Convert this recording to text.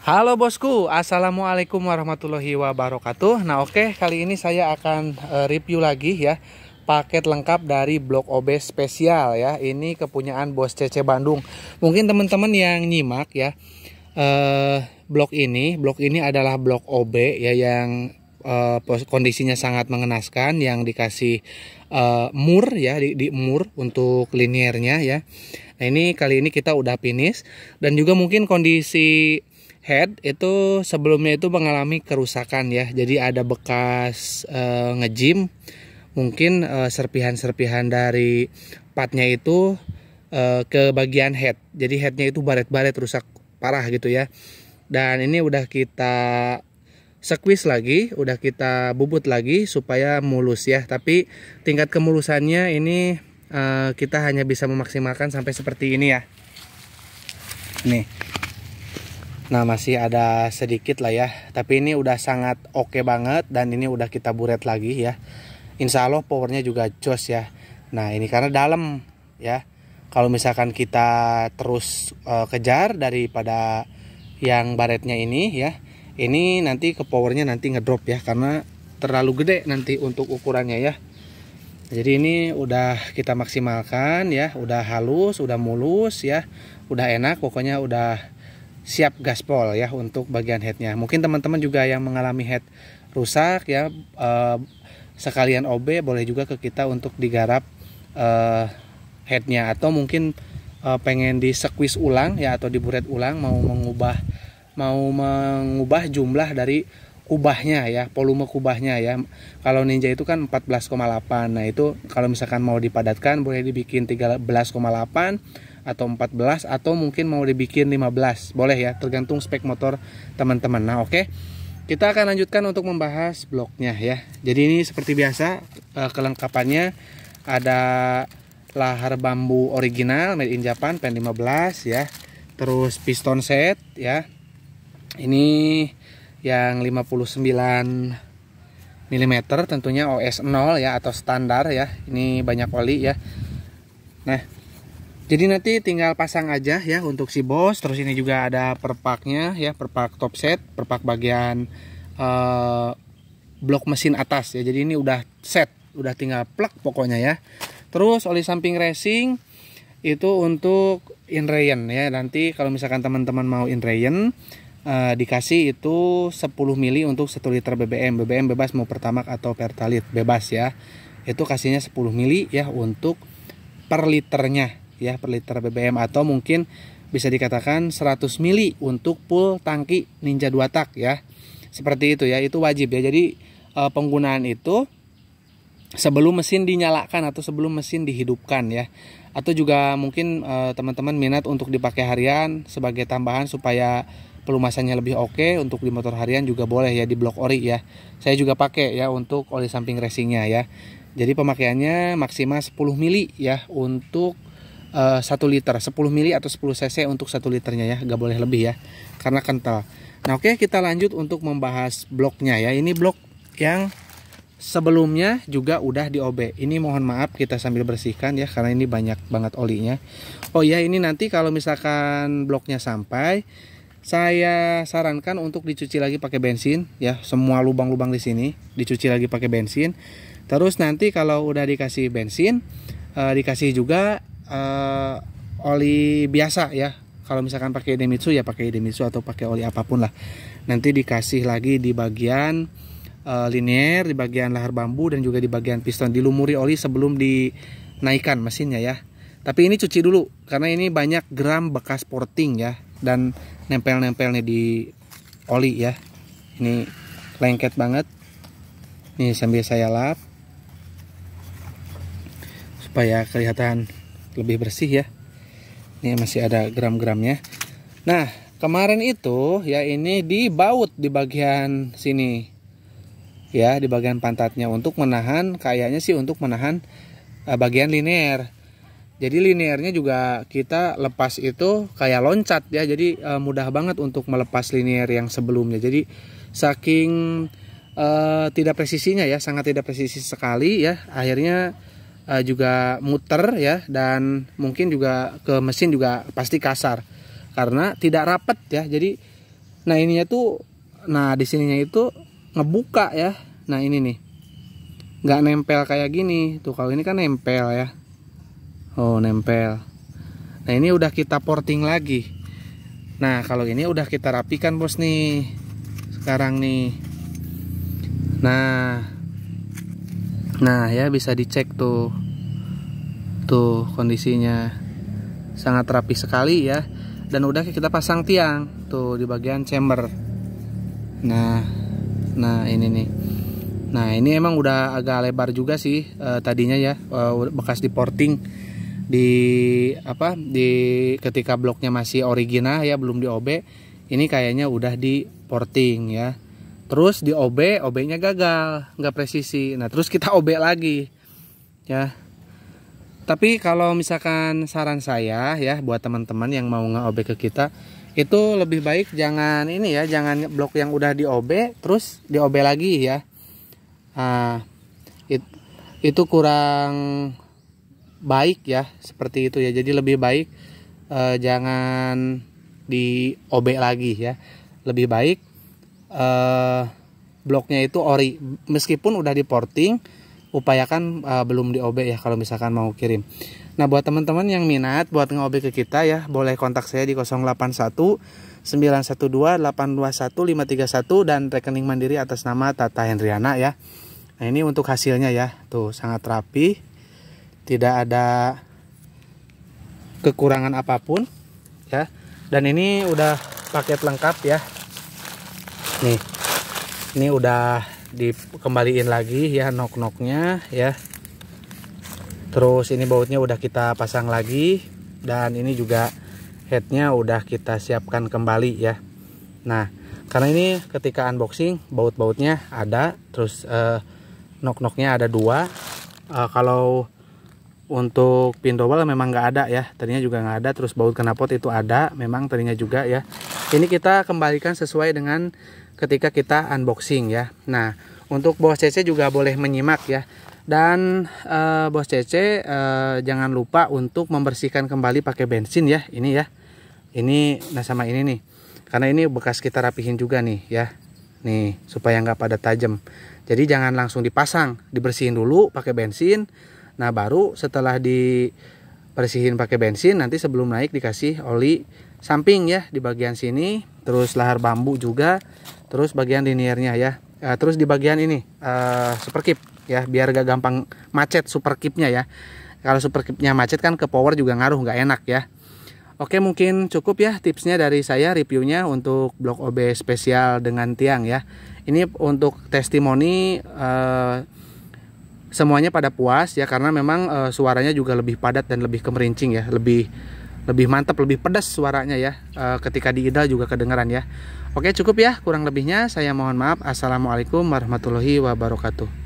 Halo bosku, assalamualaikum warahmatullahi wabarakatuh. Nah oke, kali ini saya akan review lagi ya paket lengkap dari blok OB spesial ya. Ini kepunyaan Bos Cece Bandung. Mungkin teman-teman yang nyimak ya, blok ini adalah blok OB ya yang kondisinya sangat mengenaskan, yang dikasih mur ya, di mur untuk liniernya ya. Nah ini kali ini kita udah finish, dan juga mungkin kondisi head itu sebelumnya itu mengalami kerusakan ya. Jadi ada bekas ngejim, mungkin serpihan-serpihan dari partnya itu ke bagian head. Jadi headnya itu baret-baret, rusak parah gitu ya. Dan ini udah kita squeeze lagi, udah kita bubut lagi supaya mulus ya. Tapi tingkat kemulusannya ini kita hanya bisa memaksimalkan sampai seperti ini ya. Nih. Nah masih ada sedikit lah ya, tapi ini udah sangat oke banget, dan ini udah kita buret lagi ya. Insya Allah powernya juga jos ya. Nah ini karena dalam ya, kalau misalkan kita terus kejar daripada yang baretnya ini ya, ini nanti ke powernya nanti ngedrop ya, karena terlalu gede nanti untuk ukurannya ya. Jadi ini udah kita maksimalkan ya, udah halus, udah mulus ya, udah enak, pokoknya udah siap gaspol ya untuk bagian headnya. Mungkin teman-teman juga yang mengalami head rusak ya, sekalian OB boleh juga ke kita untuk digarap headnya, atau mungkin pengen di squeeze ulang ya, atau diburet ulang, mau mengubah jumlah dari kubahnya ya, volume kubahnya ya. Kalau Ninja itu kan 14,8. Nah itu kalau misalkan mau dipadatkan boleh dibikin 13,8 atau 14, atau mungkin mau dibikin 15, boleh ya, tergantung spek motor teman-teman. Nah oke, kita akan lanjutkan untuk membahas bloknya ya. Jadi ini seperti biasa kelengkapannya ada lahar bambu original made in Japan pen 15 ya, terus piston set ya, ini yang 59 mm tentunya OS 0 ya, atau standar ya. Ini banyak oli ya. Nah jadi nanti tinggal pasang aja ya untuk si Bos. Terus ini juga ada perpaknya ya, perpak top set, perpak bagian blok mesin atas ya. Jadi ini udah set, udah tinggal plug pokoknya ya. Terus oli samping racing itu untuk inrayen ya. Nanti kalau misalkan teman-teman mau inrayen, dikasih itu 10 mili untuk 1 liter BBM. BBM bebas mau Pertamax atau Pertalite, bebas ya. Itu kasihnya 10 mili ya untuk per liternya ya, per liter BBM, atau mungkin bisa dikatakan 100 mili untuk full tangki Ninja 2 tak ya. Seperti itu ya, itu wajib ya. Jadi penggunaan itu sebelum mesin dinyalakan atau sebelum mesin dihidupkan ya. Atau juga mungkin teman-teman minat untuk dipakai harian sebagai tambahan supaya pelumasannya lebih oke, untuk di motor harian juga boleh ya, di blok ori ya. Saya juga pakai ya untuk oli samping racingnya ya. Jadi pemakaiannya maksimal 10 mili ya untuk 1 liter, 10 mili atau 10 cc untuk 1 liternya ya, gak boleh lebih ya, karena kental. Nah oke, kita lanjut untuk membahas bloknya ya. Ini blok yang sebelumnya juga udah di OB. Ini mohon maaf kita sambil bersihkan ya, karena ini banyak banget olinya. Oh ya, ini nanti kalau misalkan bloknya sampai, saya sarankan untuk dicuci lagi pakai bensin ya. Semua lubang-lubang di sini dicuci lagi pakai bensin. Terus nanti kalau udah dikasih bensin, dikasih juga oli biasa ya. Kalau misalkan pakai Idemitsu ya pakai Idemitsu, atau pakai oli apapun lah. Nanti dikasih lagi di bagian linier, di bagian lahar bambu, dan juga di bagian piston. Dilumuri oli sebelum dinaikkan mesinnya ya. Tapi ini cuci dulu, karena ini banyak gram bekas porting ya, dan nempel-nempel nih di oli ya. Ini lengket banget. Nih sambil saya lap supaya kelihatan lebih bersih ya. Ini masih ada gram-gramnya. Nah kemarin itu ya, ini dibaut di bagian sini ya, di bagian pantatnya, untuk menahan, kayaknya sih untuk menahan bagian linier. Jadi liniernya juga kita lepas itu kayak loncat ya. Jadi mudah banget untuk melepas linier yang sebelumnya. Jadi saking tidak presisinya ya, sangat tidak presisi sekali ya, akhirnya juga muter ya, dan mungkin juga ke mesin juga pasti kasar karena tidak rapat ya. Jadi Nah ininya tuh, nah di sininya itu ngebuka ya. Nah ini nih, nggak nempel kayak gini tuh. Kalau ini kan nempel ya. Oh nempel. Nah ini udah kita porting lagi. Nah kalau ini udah kita rapikan bos nih sekarang nih. Nah ya bisa dicek tuh kondisinya sangat rapi sekali ya. Dan udah kita pasang tiang tuh di bagian chamber. Nah ini nih. Nah ini emang udah agak lebar juga sih tadinya ya, bekas di porting di ketika bloknya masih original ya, belum di OB. Ini kayaknya udah di porting ya. Terus di OB-nya gagal, nggak presisi. Nah terus kita OB lagi ya. Tapi kalau misalkan saran saya ya buat teman-teman yang mau nge-OB ke kita, itu lebih baik jangan ini ya, jangan blok yang udah di OB terus di OB lagi ya. Itu kurang baik ya, seperti itu ya. Jadi lebih baik jangan di OB lagi ya. Lebih baik bloknya itu ori, meskipun udah di porting, upayakan belum di OB ya kalau misalkan mau kirim. Nah buat teman-teman yang minat buat nge-OB ke kita ya, boleh kontak saya di 081 912 821 531 dan rekening mandiri atas nama Tata Hendriana ya. Nah ini untuk hasilnya ya, tuh sangat rapi, tidak ada kekurangan apapun ya. Dan ini udah paket lengkap ya. Nih, ini udah dikembaliin lagi ya nok-noknya ya. Terus ini bautnya udah kita pasang lagi, dan ini juga headnya udah kita siapkan kembali ya. Nah karena ini ketika unboxing baut-bautnya ada, terus nok-noknya ada 2. Kalau untuk pin double memang nggak ada ya, tadinya juga nggak ada. Terus baut knalpot itu ada memang tadinya juga ya. Ini kita kembalikan sesuai dengan ketika kita unboxing ya. Nah untuk bos CC juga boleh menyimak ya. Dan bos CC jangan lupa untuk membersihkan kembali pakai bensin ya. Ini ya, ini nah sama ini nih, karena ini bekas kita rapihin juga nih ya, nih supaya nggak pada tajam. Jadi jangan langsung dipasang, dibersihin dulu pakai bensin. Nah baru setelah dibersihin pakai bensin, nanti sebelum naik dikasih oli samping ya di bagian sini, terus lahar bambu juga, terus bagian liniernya ya. Terus di bagian ini super keep ya, biar gak gampang macet super keepnya ya. Kalau super keepnya macet kan ke power juga ngaruh, nggak enak ya. Oke, mungkin cukup ya tipsnya dari saya, reviewnya untuk blok OB spesial dengan tiang ya. Ini untuk testimoni semuanya pada puas ya, karena memang suaranya juga lebih padat dan lebih kemerincing ya, lebih mantap, lebih pedas suaranya ya. Ketika diidal juga kedengeran ya. Oke, cukup ya, kurang lebihnya saya mohon maaf. Assalamualaikum warahmatullahi wabarakatuh.